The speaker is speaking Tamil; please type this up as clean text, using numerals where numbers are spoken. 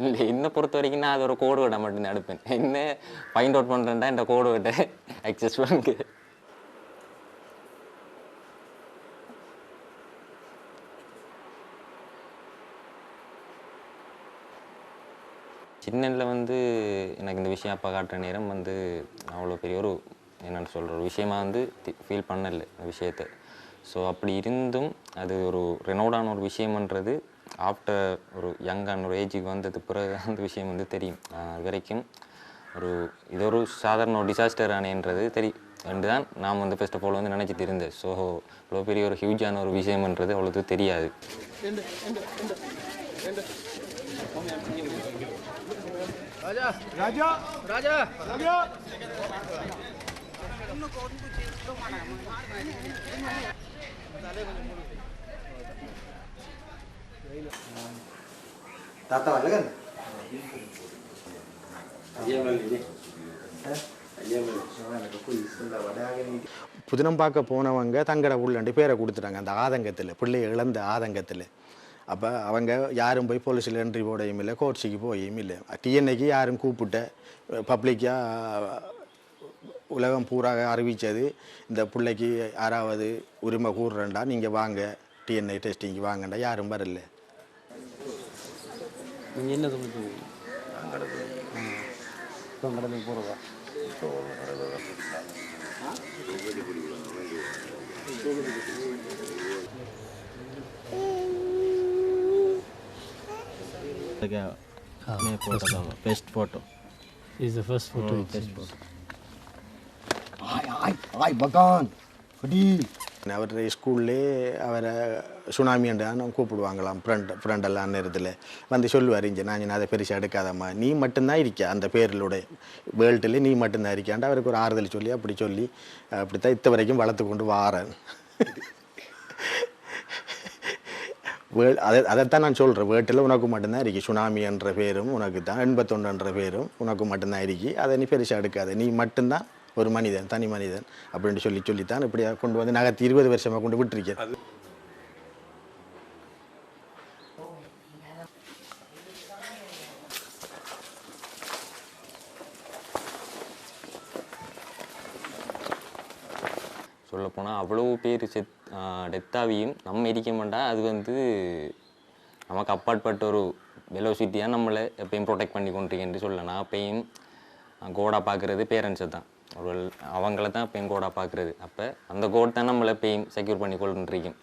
இல்லை என்னை பொறுத்த வரைக்கும் நான் அது ஒரு கோடு விட மட்டும்தான் எடுப்பேன். என்ன ஃபைண்ட் அவுட் பண்ணுறேன்டா இந்த கோடு விட்ட ஆக்சஸ் பேங்க்கு. சின்னதில் வந்து எனக்கு இந்த விஷயம் அப்போ காட்டுற நேரம் வந்து அவ்வளோ பெரிய ஒரு என்னென்னு சொல்கிற ஒரு விஷயமா வந்து ஃபீல் பண்ணலை இந்த விஷயத்தை. ஸோ அப்படி இருந்தும் அது ஒரு ரெனோடான ஒரு விஷயம்ன்றது ஆஃப்டர் ஒரு யங்கான ஒரு ஏஜுக்கு வந்தது பிறகு அந்த விஷயம் வந்து தெரியும். அது வரைக்கும் இது ஒரு சாதாரண ஒரு டிசாஸ்டர் ஆனேன்றது தெரியும் என்று தான் நான் வந்து ஃபர்ஸ்ட் ஆஃப் ஆல் வந்து நினச்சிட்டு இருந்தேன். ஸோ இவ்வளோ பெரிய ஒரு ஹியூஜான ஒரு விஷயம்ன்றது அவ்வளோது தெரியாது. ராஜா ராஜா ராஜா ராஜா தாத்தா வரல புதினம் பார்க்க போனவங்க தங்கட உள்ளண்டு பேரை கொடுத்துட்டாங்க அந்த ஆதங்கத்தில், பிள்ளையை இழந்த ஆதங்கத்தில். அப்போ அவங்க யாரும் போய் போலீஸில் என்ட்ரி போடையும் இல்லை, கோர்ட்ஸுக்கு போயும் இல்லை. டிஎன்ஏக்கு யாரும் கூப்பிட்ட பப்ளிக்காக உலகம் பூராக அறிவித்தது இந்த பிள்ளைக்கு யாராவது உரிமை கூறுறேன்டா நீங்கள் வாங்க டிஎன்ஏ டெஸ்டிங்கு வாங்கண்டா, யாரும் வரல. நீங்கள் என்ன சொல்லுங்க கடலுக்கு போகிறதா? Best photo. Is the first photo. Best photo. Ay, bagan. Fadil. அவர் ஸ்கூல்லே அவரை சுனாமின்றான்னு கூப்பிடுவாங்களாம். ஃப்ரெண்டெல்லாம் நேரத்தில் வந்து சொல்லுவார், இங்கே நான் அதை பெருசாக எடுக்காதம்மா, நீ மட்டும்தான் இருக்க அந்த பேரிலுடைய வேர்ல்டில் நீ மட்டும்தான் இருக்கான்ட்டு அவருக்கு ஒரு ஆறுதல் சொல்லி அப்படித்தான் இத்த வரைக்கும் வளர்த்து கொண்டு வாரேன். அதைத்தான் நான் சொல்கிறேன், வேர்ல்டில் உனக்கு மட்டும்தான் இருக்கு, சுனாமி என்ற பேரும் உனக்கு தான், 81 பேரும் உனக்கு மட்டும்தான் இருக்கு, அதை நீ பெருசாக எடுக்காத, நீ மட்டும்தான் ஒரு மனிதன், தனி மனிதன் அப்படின்னு சொல்லித்தான் இப்படியா கொண்டு வந்து நகர்த்தி 20 வருஷமாக கொண்டு விட்டுருக்கேன். சொல்லப்போனால் அவ்வளோ பேர் டெத்தாவியும் நம்ம இருக்க மாட்டா, அது வந்து நமக்கு அப்பாற்பட்ட ஒரு வெலோசிட்டியாக நம்மளை எப்பயும் ப்ரொடெக்ட் பண்ணி கொண்டிருக்கேன்னு சொல்லலாம். நான் எப்பயும் கோடாக பார்க்குறது பேரண்ட்ஸை தான், அவங்கள தான் எப்பயும் கோடாக பார்க்குறது. அப்போ அந்த கோட் தான் நம்மளை எப்பயும் செக்யூர் பண்ணி கொண்டுருக்கேன்.